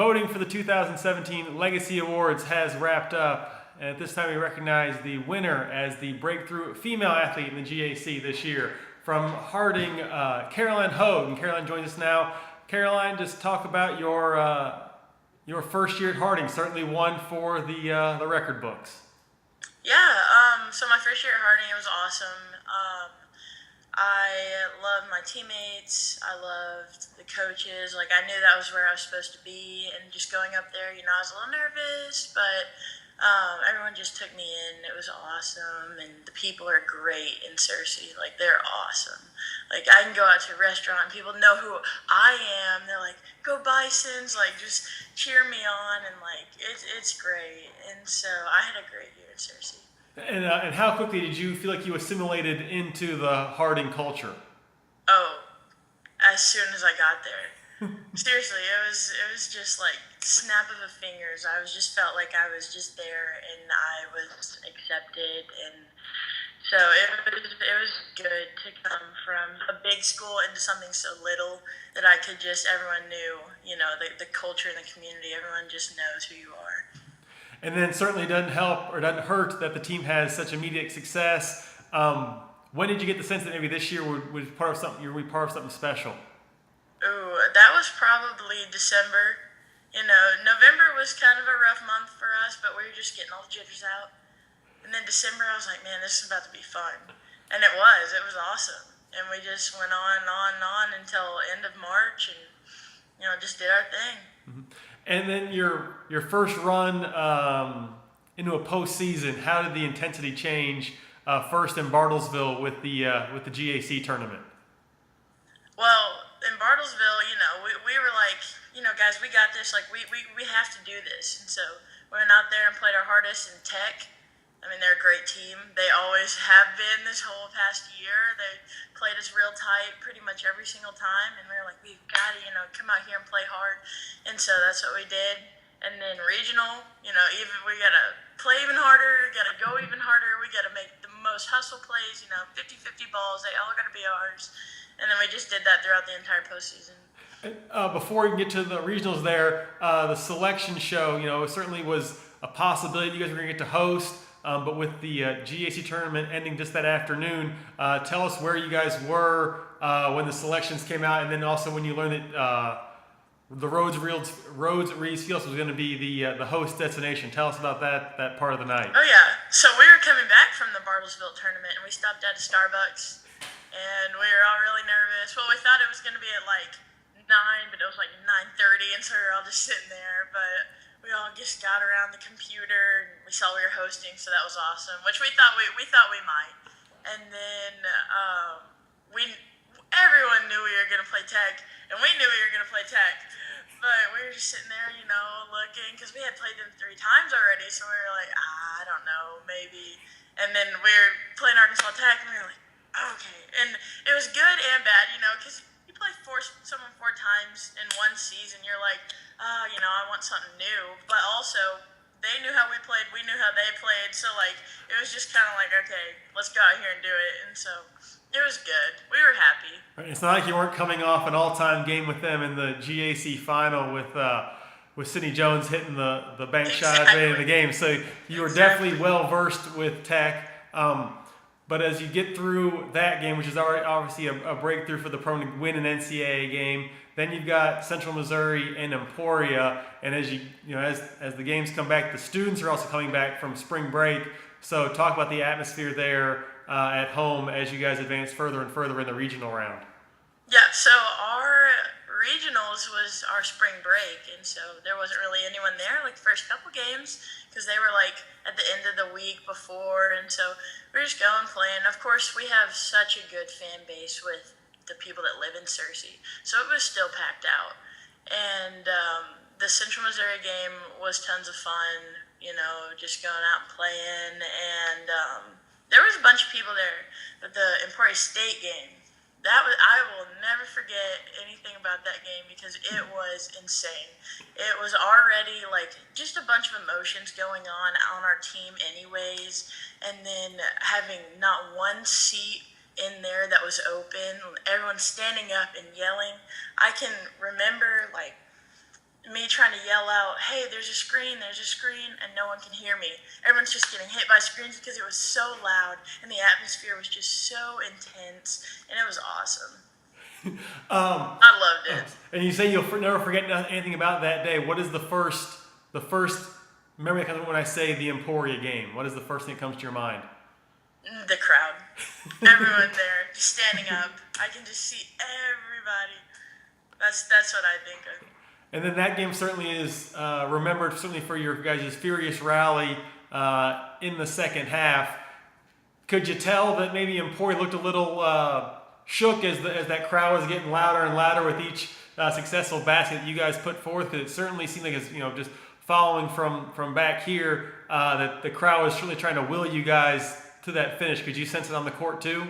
Voting for the 2017 Legacy Awards has wrapped up, and at this time we recognize the winner as the breakthrough female athlete in the GAC this year. From Harding, Caroline Hogue, and Caroline joins us now. Caroline, just talk about your first year at Harding. Certainly one for the record books. So my first year at Harding, it was awesome. I loved my teammates. I loved the coaches. Like, I knew that was where I was supposed to be. And just going up there, I was a little nervous, but everyone just took me in. It was awesome. And the people are great in Searcy. Like, they're awesome. Like, I can go out to a restaurant and people know who I am. They're like, "Go Bisons." Like, just cheer me on. And, like, it's great. And so I had a great year at Searcy. And how quickly did you feel like you assimilated into the Harding culture? Oh, as soon as I got there. Seriously, it was just like snap of the fingers. I just felt like I was just there and I was accepted, and so it was good to come from a big school into something so little that everyone knew, the culture and the community. Everyone just knows who you are. And then certainly doesn't help or doesn't hurt that the team has such immediate success. When did you get the sense that maybe this year was part of something? You're part of something special. Ooh, that was probably December. November was kind of a rough month for us, but we were just getting all the jitters out. And then December, I was like, man, this is about to be fun, and it was. It was awesome, and we just went on and on and on until end of March, and just did our thing. Mm-hmm. And then your first run into a postseason, how did the intensity change first in Bartlesville with the GAC tournament? Well, in Bartlesville, we were like, guys, we got this. Like, we have to do this. And so we went out there and played our hardest in Tech. I mean, they're a great team. They always have been this whole past year. They played us real tight pretty much every single time. And we were like, we've got to, come out here and play hard. And so that's what we did. And then regional, even we got to play even harder. We got to go even harder. We got to make the most hustle plays, 50-50 balls. They all got to be ours. And then we just did that throughout the entire postseason. Before we can get to the regionals there, the selection show, certainly was a possibility you guys were going to get to host. But with the GAC tournament ending just that afternoon, tell us where you guys were when the selections came out, and then also when you learned that the Rhodes Reeves Field was going to be the host destination. Tell us about that part of the night. Oh yeah, so we were coming back from the Bartlesville tournament, and we stopped at a Starbucks, and we were all really nervous. Well, we thought it was going to be at like 9, but it was like 9:30, and so we were all just sitting there, but we all just got around the computer, and we saw we were hosting, so that was awesome. Which we thought we might, and then everyone knew we were gonna play Tech, and we knew we were gonna play Tech, but we were just sitting there, looking, because we had played them 3 times already, so we were like, I don't know, maybe. And then we were playing Arkansas Tech, and we were like, okay, and it was good and bad, because you play someone 4 times in one season, you're like, I want something new. But also, they knew how we played, we knew how they played, so like it was just kind of like, okay, let's go out here and do it. And so it was good. We were happy. It's not like you weren't coming off an all-time game with them in the GAC final with Sidney Jones hitting the bank shot at the end of the game. So you were definitely well versed with Tech. But as you get through that game, which is already obviously a breakthrough for the program to win an NCAA game, then you've got Central Missouri and Emporia, and as as the games come back, the students are also coming back from spring break. So talk about the atmosphere there at home as you guys advance further and further in the regional round. Yeah, so our regionals was our spring break, and so there wasn't really anyone there like the first couple games because they were like at the end of the week before, and so we were just going playing. Of course, we have such a good fan base with the people that live in Searcy, so it was still packed out. And the Central Missouri game was tons of fun, just going out and playing. And there was a bunch of people there. But the Emporia State game, I will never forget anything about that game because it was insane. It was already like just a bunch of emotions going on our team anyways, and then having not one seat in there that was open, everyone standing up and yelling. I can remember like me trying to yell out, "Hey, there's a screen, and no one can hear me. Everyone's just getting hit by screens because it was so loud and the atmosphere was just so intense, and it was awesome. I loved it. And you say you'll never forget anything about that day. What is the first memory that comes when I say the Emporia game? What is the first thing that comes to your mind? The crowd, everyone there, just standing up. I can just see everybody. That's what I think of. And then that game certainly is remembered certainly for your guys' furious rally in the second half. Could you tell that maybe Emporia looked a little shook as that crowd was getting louder and louder with each successful basket that you guys put forth? Because it certainly seemed like, it's, just following from back here, that the crowd was certainly trying to will you guys to that finish. Could you sense it on the court too?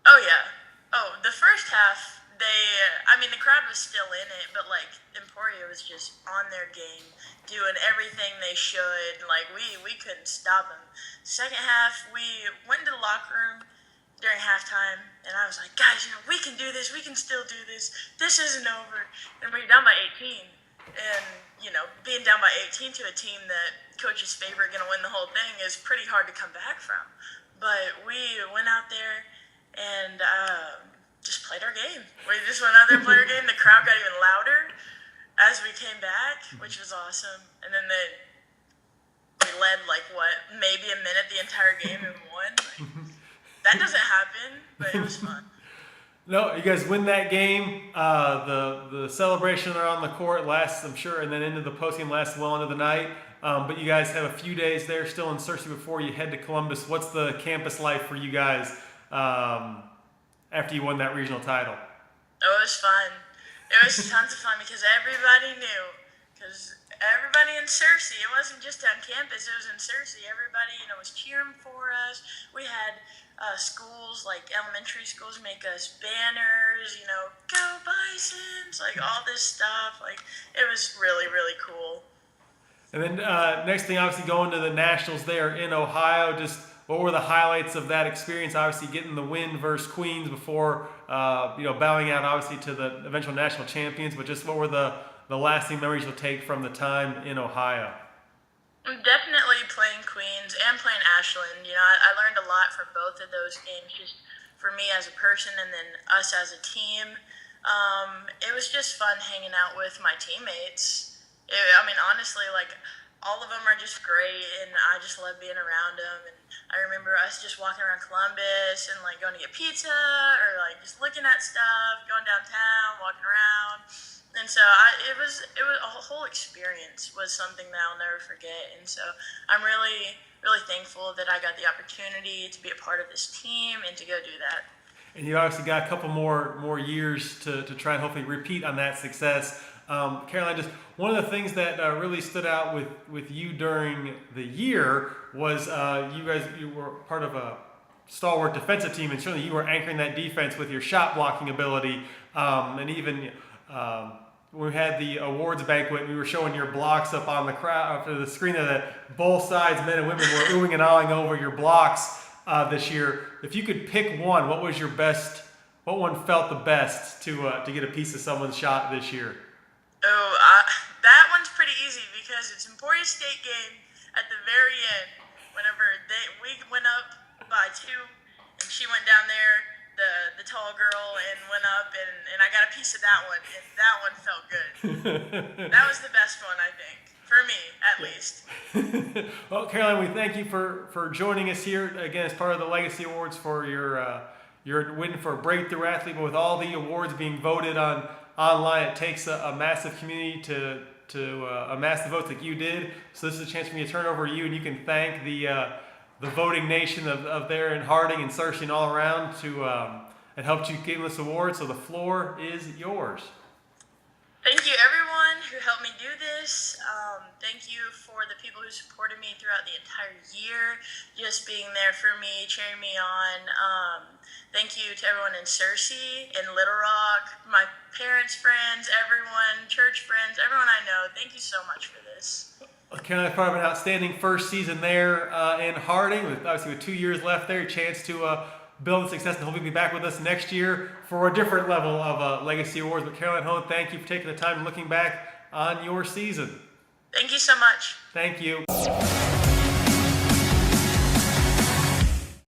Oh yeah. Oh, the first half, the crowd was still in it, but like Emporia was just on their game, doing everything they should. Like we couldn't stop them. Second half, we went into the locker room during halftime, and I was like, guys, we can do this. We can still do this. This isn't over. And we're down by 18, and being down by 18 to a team that coach's favorite going to win the whole thing is pretty hard to come back from. But we went out there and just played our game. We just went out there and played our game. The crowd got even louder as we came back, which was awesome. And then we led maybe a minute the entire game and won. That doesn't happen, but it was fun. No, you guys win that game. The celebration around the court lasts, I'm sure, and then into the postgame lasts well into the night. But you guys have a few days there still in Searcy before you head to Columbus. What's the campus life for you guys after you won that regional title? Oh, it was fun. It was tons of fun because everybody knew. Because everybody in Searcy, it wasn't just on campus, it was in Searcy. Everybody, was cheering for us. We had schools, like elementary schools, make us banners, go Bisons, all this stuff. It was really, really cool. And then next thing, obviously going to the Nationals there in Ohio. Just what were the highlights of that experience? Obviously getting the win versus Queens before, bowing out obviously to the eventual national champions. But just what were the lasting memories you'll take from the time in Ohio? Definitely playing Queens and playing Ashland. I learned a lot from both of those games, just for me as a person and then us as a team. It was just fun hanging out with my teammates. Honestly, all of them are just great, and I just love being around them. And I remember us just walking around Columbus and going to get pizza or just looking at stuff, going downtown, walking around. And so it was a whole experience was something that I'll never forget. And so I'm really, really thankful that I got the opportunity to be a part of this team and to go do that. And you obviously got a couple more years to try and hopefully repeat on that success. Caroline, just one of the things that really stood out with you during the year was you were part of a stalwart defensive team, and certainly you were anchoring that defense with your shot blocking ability, and even when we had the awards banquet, we were showing your blocks up on the crowd for the screen that both sides, men and women, were oohing and ahhing over your blocks this year. If you could pick one, what was your best? What one felt the best to get a piece of someone's shot this year? Oh, that one's pretty easy because it's Emporia State game at the very end. Whenever we went up by 2, and she went down there, the tall girl, and went up, and I got a piece of that one, and that one felt good. That was the best one, I think, for me at least. Well, Caroline, we thank you for joining us here again as part of the Legacy Awards for your win for Breakthrough Athlete. But with all the awards being voted on online, it takes a massive community to amass the votes like you did. So this is a chance for me to turn over to you, and you can thank the voting nation of there in Harding and Searcy and all around that helped you get this award. So the floor is yours. Thank you, everyone who helped me do this. Thank you for the people who supported me throughout the entire year, just being there for me, cheering me on. Thank you to everyone in Searcy, in Little Rock, my parents' friends, everyone, church friends, everyone I know. Thank you so much for this. Caroline, part of an outstanding first season there in Harding, with 2 years left there, a chance to build the success and hopefully be back with us next year for a different level of Legacy Awards. But Caroline Hogue, thank you for taking the time and looking back on your season. Thank you so much. Thank you.